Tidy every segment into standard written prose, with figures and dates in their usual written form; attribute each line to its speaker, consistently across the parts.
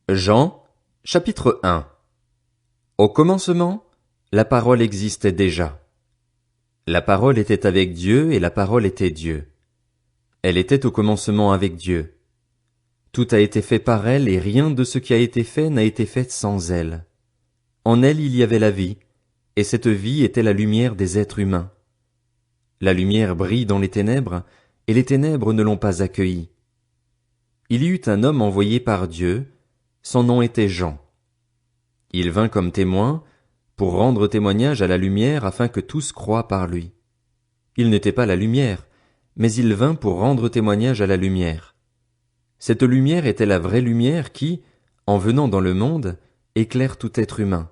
Speaker 1: Jean, chapitre 1. Au commencement, la parole existait déjà. La parole était avec Dieu et la parole était Dieu. Elle était au commencement avec Dieu. Tout a été fait par elle et rien de ce qui a été fait n'a été fait sans elle. En elle il y avait la vie, et cette vie était la lumière des êtres humains. La lumière brille dans les ténèbres, et les ténèbres ne l'ont pas accueillie. Il y eut un homme envoyé par Dieu, son nom était Jean. Il vint comme témoin, pour rendre témoignage à la lumière afin que tous croient par lui. Il n'était pas la lumière, mais il vint pour rendre témoignage à la lumière. Cette lumière était la vraie lumière qui, en venant dans le monde, éclaire tout être humain.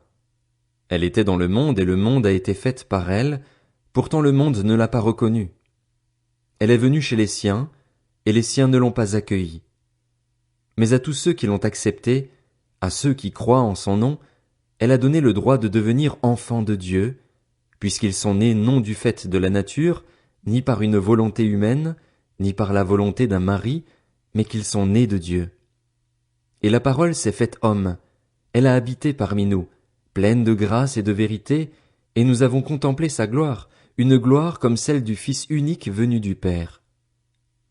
Speaker 1: Elle était dans le monde et le monde a été fait par elle, pourtant le monde ne l'a pas reconnue. Elle est venue chez les siens, et les siens ne l'ont pas accueillie. Mais à tous ceux qui l'ont acceptée, à ceux qui croient en son nom, elle a donné le droit de devenir enfants de Dieu, puisqu'ils sont nés non du fait de la nature, ni par une volonté humaine, ni par la volonté d'un mari, mais qu'ils sont nés de Dieu. Et la parole s'est faite homme, elle a habité parmi nous, pleine de grâce et de vérité, et nous avons contemplé sa gloire, une gloire comme celle du Fils unique venu du Père.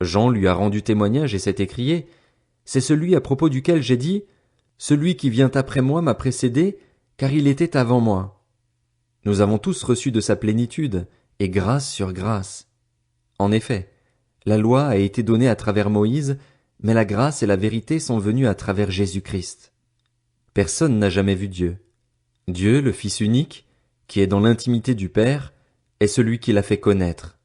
Speaker 1: Jean lui a rendu témoignage et s'est écrié, « C'est celui à propos duquel j'ai dit, celui qui vient après moi m'a précédé, car il était avant moi. » Nous avons tous reçu de sa plénitude, et grâce sur grâce. En effet, la loi a été donnée à travers Moïse, mais la grâce et la vérité sont venues à travers Jésus-Christ. Personne n'a jamais vu Dieu. Dieu, le Fils unique, qui est dans l'intimité du Père, est celui qui l'a fait connaître.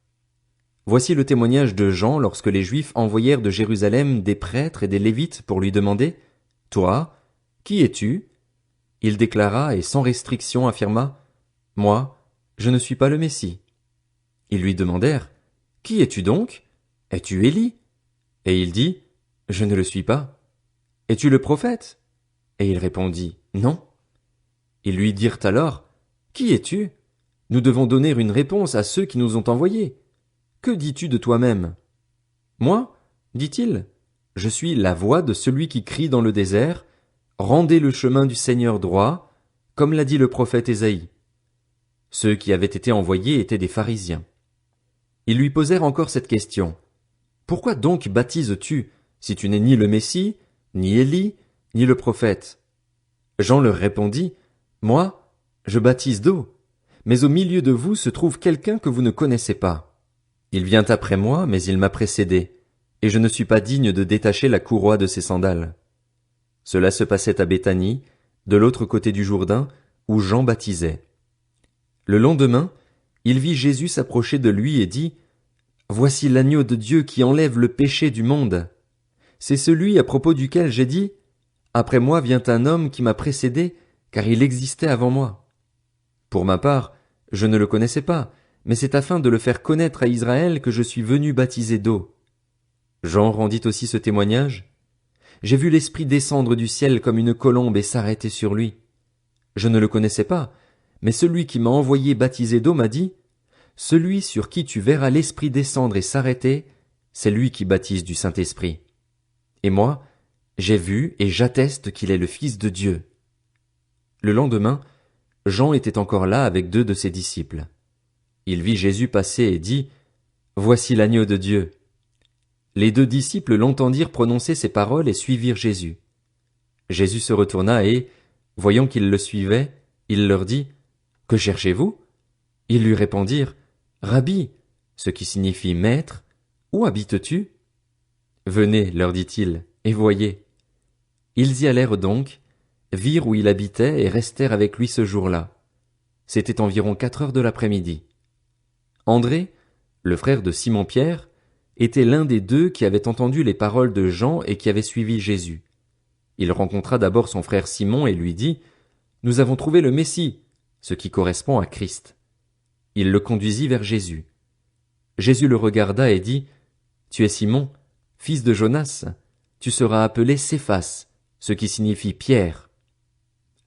Speaker 1: Voici le témoignage de Jean lorsque les Juifs envoyèrent de Jérusalem des prêtres et des Lévites pour lui demander « Toi, qui es-tu » Il déclara et sans restriction affirma « Moi, je ne suis pas le Messie. » Ils lui demandèrent « Qui es-tu donc? Es-tu Élie » Et il dit « Je ne le suis pas. » « Es-tu le prophète » Et il répondit « Non. » Ils lui dirent alors « Qui es-tu? Nous devons donner une réponse à ceux qui nous ont envoyés. Que dis-tu de toi-même? » Moi, dit-il, je suis la voix de celui qui crie dans le désert, rendez le chemin du Seigneur droit, comme l'a dit le prophète Ésaïe. Ceux qui avaient été envoyés étaient des pharisiens. Ils lui posèrent encore cette question. Pourquoi donc baptises-tu, si tu n'es ni le Messie, ni Élie, ni le prophète? Jean leur répondit, moi, je baptise d'eau, mais au milieu de vous se trouve quelqu'un que vous ne connaissez pas. Il vient après moi, mais il m'a précédé, et je ne suis pas digne de détacher la courroie de ses sandales. Cela se passait à Béthanie, de l'autre côté du Jourdain, où Jean baptisait. Le lendemain, il vit Jésus s'approcher de lui et dit, Voici l'agneau de Dieu qui enlève le péché du monde. C'est celui à propos duquel j'ai dit, Après moi vient un homme qui m'a précédé, car il existait avant moi. Pour ma part, je ne le connaissais pas, mais c'est afin de le faire connaître à Israël que je suis venu baptiser d'eau. Jean rendit aussi ce témoignage. J'ai vu l'Esprit descendre du ciel comme une colombe et s'arrêter sur lui. Je ne le connaissais pas, mais celui qui m'a envoyé baptiser d'eau m'a dit, Celui sur qui tu verras l'Esprit descendre et s'arrêter, c'est lui qui baptise du Saint-Esprit. Et moi, j'ai vu et j'atteste qu'il est le Fils de Dieu. Le lendemain, Jean était encore là avec 2 de ses disciples. Il vit Jésus passer et dit, Voici l'agneau de Dieu. Les 2 disciples l'entendirent prononcer ces paroles et suivirent Jésus. Jésus se retourna et, voyant qu'ils le suivaient, il leur dit, Que cherchez-vous? Ils lui répondirent, Rabbi, ce qui signifie maître, où habites-tu? Venez, leur dit-il, et voyez. Ils y allèrent donc, virent où il habitait et restèrent avec lui ce jour-là. C'était environ 4 heures de l'après-midi. André, le frère de Simon-Pierre, était l'un des 2 qui avaient entendu les paroles de Jean et qui avaient suivi Jésus. Il rencontra d'abord son frère Simon et lui dit, Nous avons trouvé le Messie, ce qui correspond à Christ. Il le conduisit vers Jésus. Jésus le regarda et dit, Tu es Simon, fils de Jonas, tu seras appelé Céphas, ce qui signifie Pierre.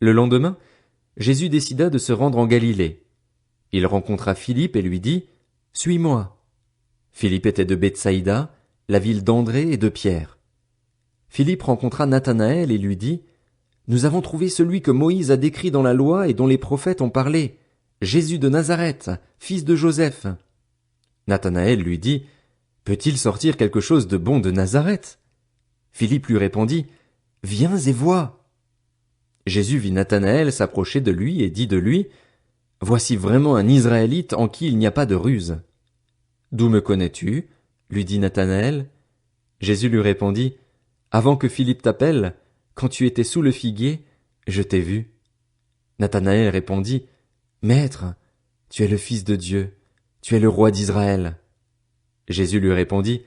Speaker 1: Le lendemain, Jésus décida de se rendre en Galilée. Il rencontra Philippe et lui dit, Suis-moi. Philippe était de Bethsaïda, la ville d'André et de Pierre. Philippe rencontra Nathanaël et lui dit, Nous avons trouvé celui que Moïse a décrit dans la loi et dont les prophètes ont parlé, Jésus de Nazareth, fils de Joseph. Nathanaël lui dit, peut-il sortir quelque chose de bon de Nazareth? Philippe lui répondit, viens et vois. Jésus vit Nathanaël s'approcher de lui et dit de lui, voici vraiment un Israélite en qui il n'y a pas de ruse. D'où me connais-tu? Lui dit Nathanaël. Jésus lui répondit, avant que Philippe t'appelle, quand tu étais sous le figuier, je t'ai vu. Nathanaël répondit, Maître, tu es le Fils de Dieu, tu es le roi d'Israël. Jésus lui répondit,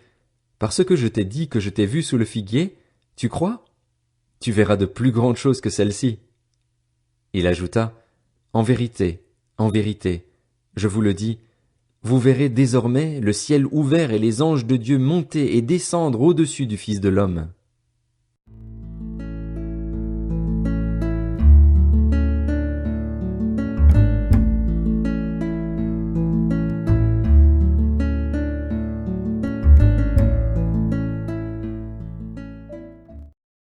Speaker 1: parce que je t'ai dit que je t'ai vu sous le figuier, tu crois? Tu verras de plus grandes choses que celles-ci. Il ajouta, en vérité, je vous le dis, vous verrez désormais le ciel ouvert et les anges de Dieu monter et descendre au-dessus du Fils de l'homme.